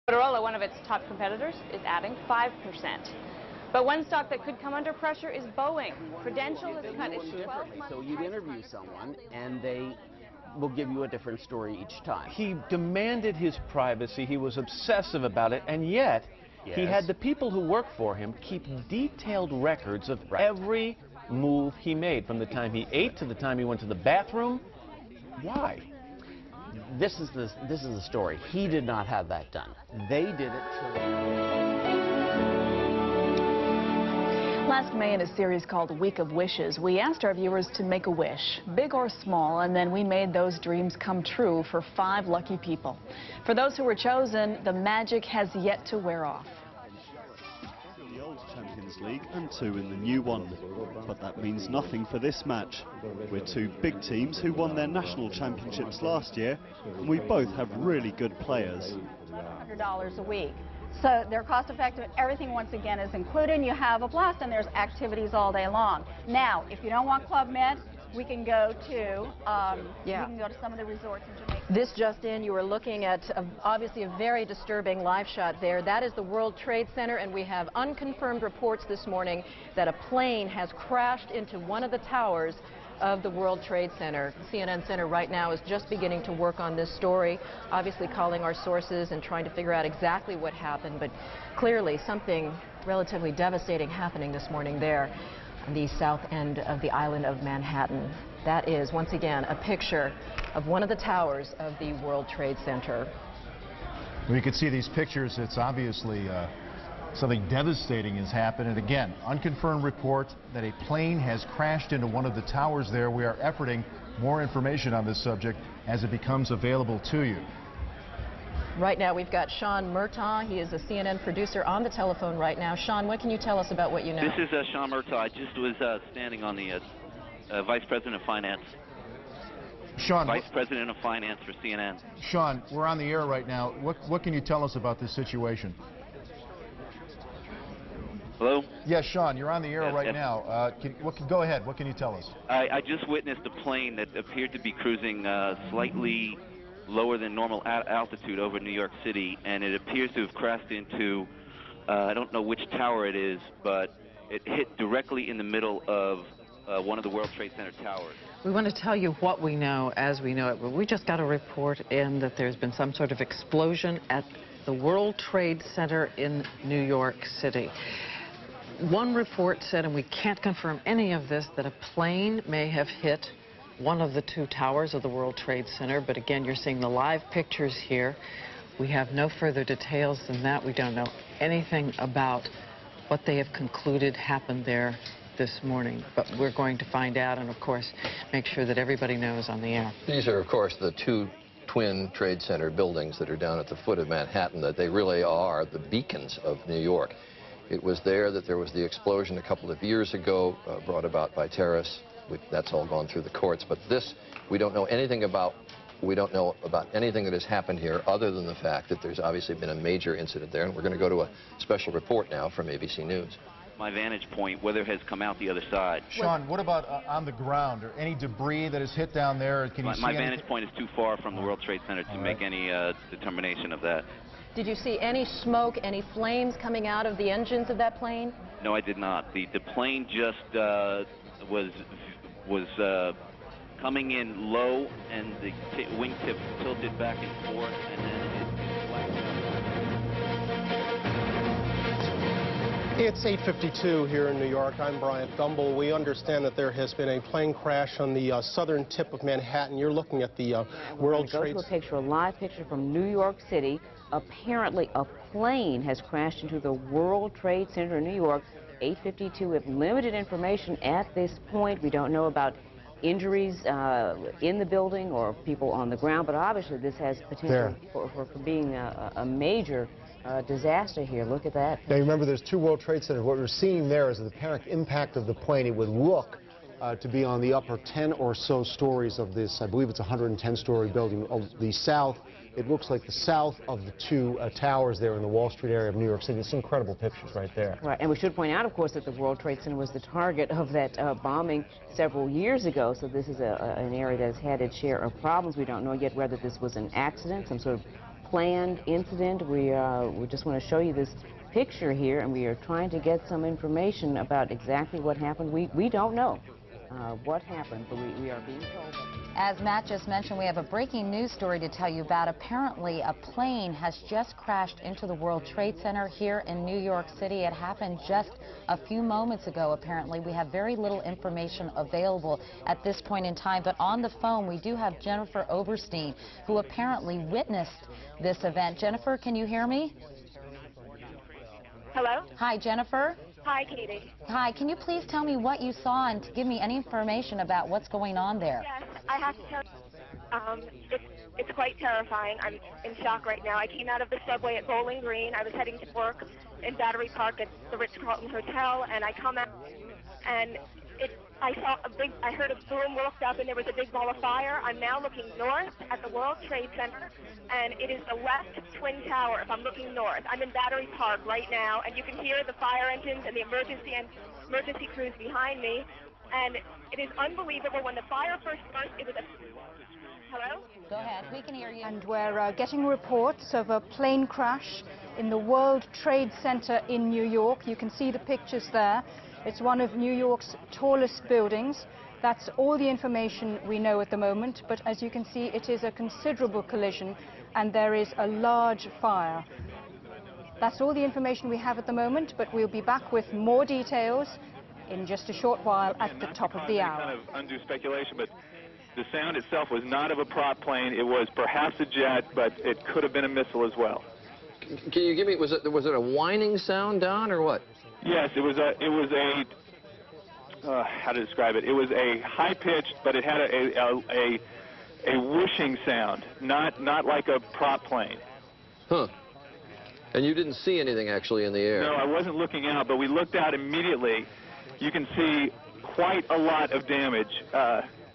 Motorola, one of its top competitors, is adding 5%. But one stock that could come under pressure is Boeing. Prudential has cut its 12-month... So you'd interview someone, and they will give you a different story each time. He demanded his privacy. He was obsessive about it, and yet he had the people who work for him keep detailed records of every move he made, from the time he ate to the time he went to the bathroom. Why? This is the story. He did not have that done. They did it to... Last May, in a series called Week of Wishes, we asked our viewers to make a wish, big or small, and then we made those dreams come true for 5 lucky people. For those who were chosen, the magic has yet to wear off. The old Champions League and 2 in the new one. But that means nothing for this match. We're 2 big teams who won their national championships last year, and we both have really good players. $100 a week. So they're cost effective. Everything once again is included. You have a blast and there's activities all day long. Now, if you don't want Club Med, we can go to some of the resorts in Jamaica. This just in, you are looking at obviously a very disturbing live shot there. That is the World Trade Center, and we have unconfirmed reports this morning that a plane has crashed into one of the towers of the World Trade Center. CNN Center right now is just beginning to work on this story, obviously calling our sources and trying to figure out exactly what happened, but clearly something relatively devastating happening this morning there on the south end of the island of Manhattan. That is, once again, a picture of one of the towers of the World Trade Center. Well, you can see these pictures. It's obviously something devastating has happened. And again, unconfirmed report that a plane has crashed into one of the towers there. We are efforting more information on this subject as it becomes available to you. Right now we've got Sean Murtaugh. He is a CNN producer on the telephone right now. Sean, what can you tell us about what you know? This is Sean Murtaugh. I just was standing on the Vice President of Finance. Sean, Vice President of Finance for CNN. Sean, we're on the air right now. What can you tell us about this situation? Hello? Yes, Sean, you're on the air right now. Go ahead. What can you tell us? I just witnessed a plane that appeared to be cruising slightly lower than normal altitude over New York City, and it appears to have crashed into, I don't know which tower it is, but it hit directly in the middle of one of the World Trade Center towers. We want to tell you what we know as we know it. We just got a report in that there's been some sort of explosion at the World Trade Center in New York City. One report said, and we can't confirm any of this, that a plane may have hit one of the 2 towers of the World Trade Center. But again, you're seeing the live pictures here. We have no further details than that. We don't know anything about what they have concluded happened there this morning. But we're going to find out and, of course, make sure that everybody knows on the air. These are, of course, the 2 twin Trade Center buildings that are down at the foot of Manhattan, that they really are the beacons of New York. It was there that there was the explosion a couple of years ago, brought about by terrorists. That's all gone through the courts. But this, we don't know anything about. We don't know about anything that has happened here other than the fact that there's obviously been a major incident there. And we're going to go to a special report now from ABC News. My vantage point, weather has come out the other side. Sean, what about on the ground? Or any debris that is hit down there? Can you see my vantage point is too far from the World Trade Center to make any determination of that. Did you see any smoke, any flames coming out of the engines of that plane? No, I did not. The plane just was coming in low, and the wingtips tilted back and forth, and then It's 8:52 here in New York. I'm Bryant Gumbel. We understand that there has been a plane crash on the southern tip of Manhattan. You're looking at the World Trade Center. A live picture from New York City. Apparently, a plane has crashed into the World Trade Center in New York. 8:52. We have limited information at this point. We don't know about injuries in the building or people on the ground, but obviously this has potential for being a major disaster here. Look at that. Now, remember, there's 2 World Trade Centers. What we're seeing there is the apparent impact of the plane. It would look to be on the upper 10 or so stories of this. I believe it's a 110-story building. Of the south, it looks like the south of the 2 towers there in the Wall Street area of New York City. It's incredible pictures right there. Right, and we should point out, of course, that the World Trade Center was the target of that bombing several years ago. So this is an area that has had its share of problems. We don't know yet whether this was an accident, some sort of planned incident. We just want to show you this picture here, and we are trying to get some information about exactly what happened. We don't know what happened, but we are being told. As Matt just mentioned, we have a breaking news story to tell you about. Apparently, a plane has just crashed into the World Trade Center here in New York City. It happened just a few moments ago, apparently. We have very little information available at this point in time, but on the phone, we do have Jennifer Oberstein, who apparently witnessed this event. Jennifer, can you hear me? Hello? Hi, Jennifer. Hi, Katie. Hi, can you please tell me what you saw and to give me any information about what's going on there? Yes, I have to tell you, it's quite terrifying. I'm in shock right now. I came out of the subway at Bowling Green. I was heading to work in Battery Park at the Ritz-Carlton Hotel, and I come out, and I heard a boom, looked up, and there was a big ball of fire. I'm now looking north at the World Trade Center, and it is the left twin tower if I'm looking north. I'm in Battery Park right now, and you can hear the fire engines and the emergency crews behind me, and it is unbelievable. When the fire first burst, it was a... Hello? Go ahead, we can hear you. And we're getting reports of a plane crash in the World Trade Center in New York. You can see the pictures there. It's one of New York's tallest buildings. That's all the information we know at the moment, but as you can see, it is a considerable collision and there is a large fire. That's all the information we have at the moment, but we'll be back with more details in just a short while at the top of the hour. Kind of undue speculation, but the sound itself was not of a prop plane. It was perhaps a jet, but it could have been a missile as well. Can you give me, was it a whining sound, Don, or what? Yes, it was a how to describe it? It was a high-pitched, but it had a whooshing sound, not like a prop plane. Huh. And you didn't see anything actually in the air? No, I wasn't looking out, but we looked out immediately. You can see quite a lot of damage.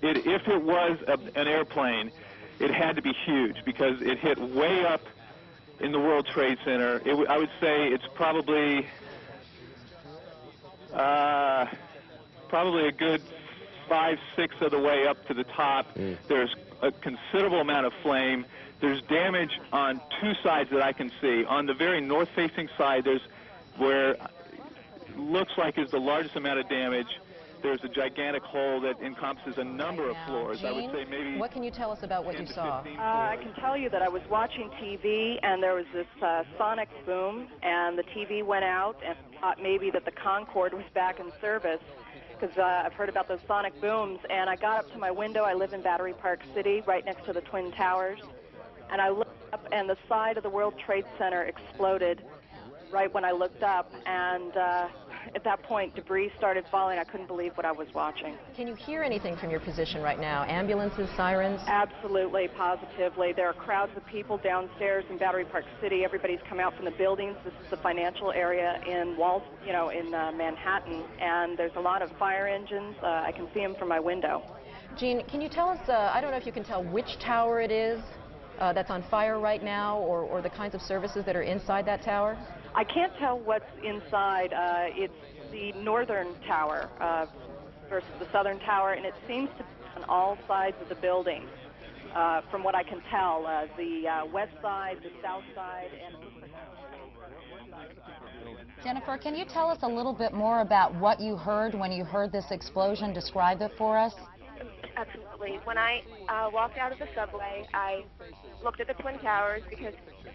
If it was an airplane, it had to be huge because it hit way up in the World Trade Center. I would say it's probably a good 5/6 of the way up to the top. There's a considerable amount of flame. There's damage on two sides that I can see. On the very north-facing side, there's where looks like is the largest amount of damage. There's a gigantic hole that encompasses a number of floors. Jean, I would say maybe... What can you tell us about what you saw? I can tell you that I was watching TV, and there was this sonic boom, and the TV went out, and thought maybe that the Concorde was back in service, because I've heard about those sonic booms, and I got up to my window. I live in Battery Park City, right next to the Twin Towers, and I looked up, and the side of the World Trade Center exploded right when I looked up, and at that point, debris started falling. I couldn't believe what I was watching. Can you hear anything from your position right now? Ambulances, sirens? Absolutely, positively. There are crowds of people downstairs in Battery Park City. Everybody's come out from the buildings. This is the financial area in Manhattan, and there's a lot of fire engines. I can see them from my window. Jean, can you tell us, I don't know if you can tell which tower it is that's on fire right now, or the kinds of services that are inside that tower? I can't tell what's inside. It's the northern tower versus the southern tower, and it seems to be on all sides of the building, from what I can tell. The west side, the south side, and... Jennifer, can you tell us a little bit more about what you heard when you heard this explosion? Describe it for us. Absolutely. When I walked out of the subway, I looked at the Twin Towers because,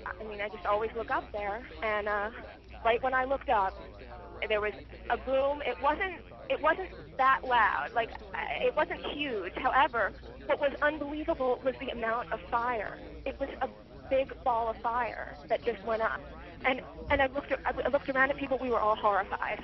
I just always look up there. And right when I looked up, there was a boom. It wasn't that loud. It wasn't huge. However, what was unbelievable was the amount of fire. It was a big ball of fire that just went up. And I looked around at people. We were all horrified.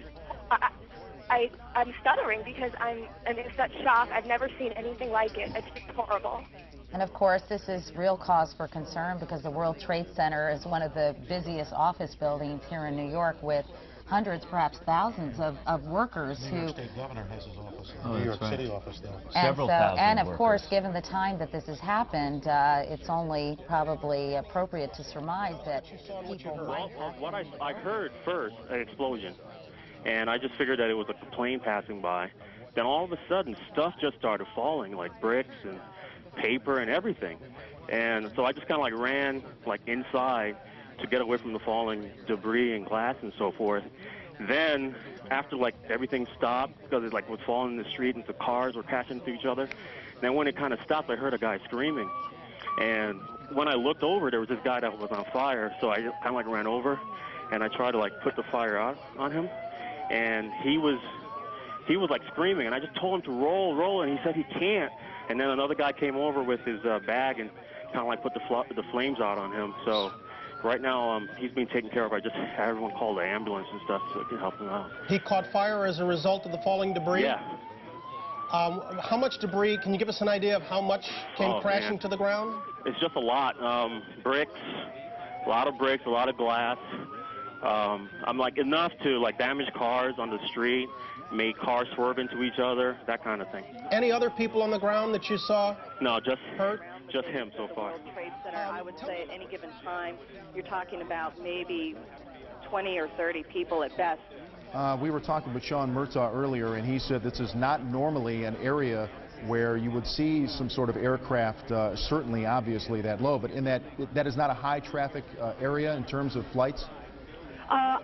I'm stuttering because I'm in such shock. I've never seen anything like it. It's just horrible. And of course, this is real cause for concern because the World Trade Center is one of the busiest office buildings here in New York with hundreds, perhaps thousands of workers who... The New York State Governor has his office, New York City office there. Several thousand and of course, given the time that this has happened, it's only probably appropriate to surmise that people might have... What I heard first, an explosion. And I just figured that it was a plane passing by. Then all of a sudden, stuff just started falling, like bricks and paper and everything. And so I just kind of like ran like inside to get away from the falling debris and glass and so forth. Then after like everything stopped, because it like was falling in the street and the cars were crashing into each other, then when it kind of stopped, I heard a guy screaming. And when I looked over, there was this guy that was on fire, so I just kind of like ran over and I tried to like put the fire out on him. And he was like screaming, and I just told him to roll, and he said he can't. And then another guy came over with his bag and kind of like put the flames out on him. So right now he's being taken care of. I just had everyone call the ambulance and stuff so it can help him out. He caught fire as a result of the falling debris? Yeah. How much debris, can you give us an idea of how much came crashing to the ground? It's just a lot. Bricks, a lot of bricks, a lot of glass. I'm like enough to like damage cars on the street, make cars swerve into each other, that kind of thing. Any other people on the ground that you saw? No, just hurt? Just him so far. World Trade Center, I would say at any given time, you're talking about maybe 20 or 30 people at best. We were talking with Sean Murtaugh earlier, and he said this is not normally an area where you would see some sort of aircraft, certainly, obviously, that low, but in that is not a high traffic area in terms of flights?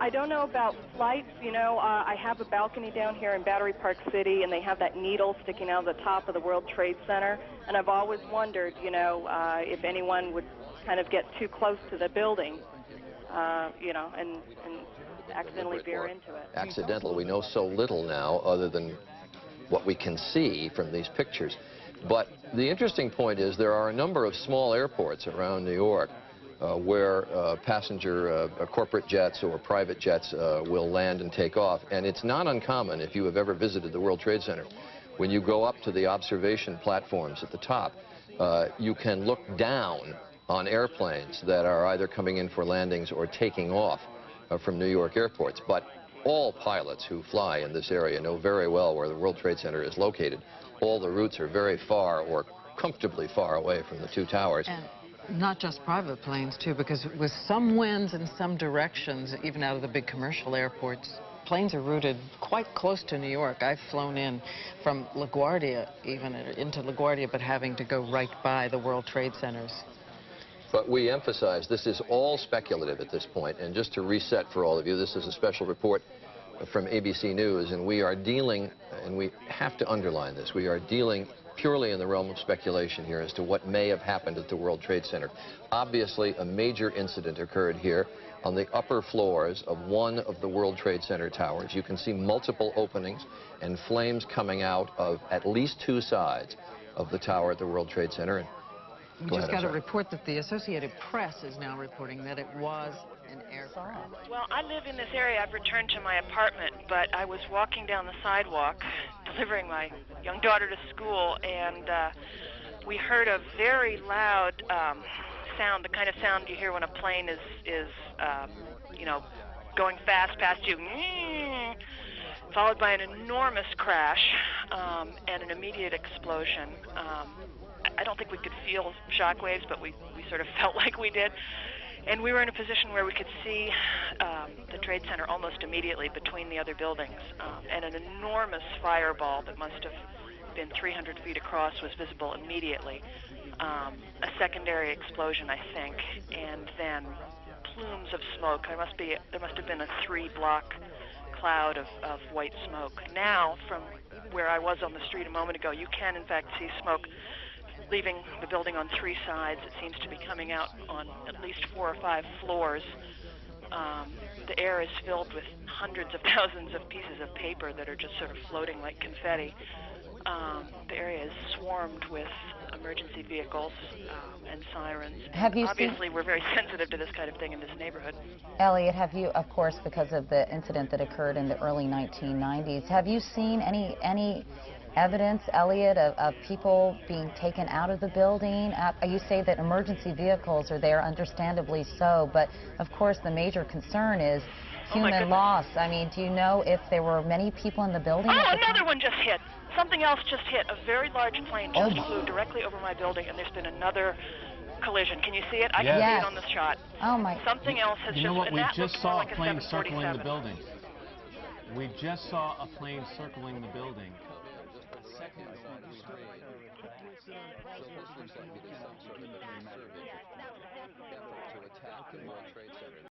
I don't know about flights. You know, I have a balcony down here in Battery Park City, and they have that needle sticking out of the top of the World Trade Center. And I've always wondered, you know, if anyone would kind of get too close to the building, you know, and accidentally veer into it. Accidental. We know so little now other than what we can see from these pictures. But the interesting point is there are a number of small airports around New York where passenger corporate jets or private jets will land and take off. And it's not uncommon, if you have ever visited the World Trade Center, when you go up to the observation platforms at the top, you can look down on airplanes that are either coming in for landings or taking off from New York airports. But all pilots who fly in this area know very well where the World Trade Center is located. All the routes are very far or comfortably far away from the two towers. And not just private planes, too, because with some winds in some directions, even out of the big commercial airports, planes are routed quite close to New York. I've flown in from LaGuardia, even into LaGuardia, but having to go right by the World Trade Centers. But we emphasize this is all speculative at this point, and just to reset for all of you, this is a special report from ABC News, and we are dealing, and we have to underline this, we are dealing purely in the realm of speculation here as to what may have happened at the World Trade Center. Obviously, a major incident occurred here on the upper floors of one of the World Trade Center towers. You can see multiple openings and flames coming out of at least two sides of the tower at the World Trade Center. We just got a report that the Associated Press is now reporting that it was an aircraft. Well, I live in this area. I've returned to my apartment, but I was walking down the sidewalk delivering my young daughter to school, and we heard a very loud sound, the kind of sound you hear when a plane is you know, going fast past you, followed by an enormous crash and an immediate explosion. I don't think we could feel shock waves, but we sort of felt like we did. And we were in a position where we could see the Trade Center almost immediately between the other buildings. And an enormous fireball that must have been 300 feet across was visible immediately. A secondary explosion, I think, and then plumes of smoke. There must have been a 3-block cloud of white smoke. Now, from where I was on the street a moment ago, you can in fact see smoke leaving the building on 3 sides. It seems to be coming out on at least 4 or 5 floors. The air is filled with hundreds of thousands of pieces of paper that are just sort of floating like confetti. The area is swarmed with emergency vehicles and sirens. Obviously, we're very sensitive to this kind of thing in this neighborhood. Elliot, have you, of course, because of the incident that occurred in the early 1990s, have you seen any evidence, Elliot, of people being taken out of the building? You say that emergency vehicles are there, understandably so, but of course the major concern is human loss. I mean, do you know if there were many people in the building? Oh, another one just hit. Something else just hit. A very large plane just flew directly over my building, and there's been another collision. Can you see it? I can see it on the shot. Oh my! Something else has You know what? We that just saw like a plane circling the building. We just saw a plane circling the building. So this looks like it is some sort of a concerted Yes, that was definitely effort to attack the World Trade Center.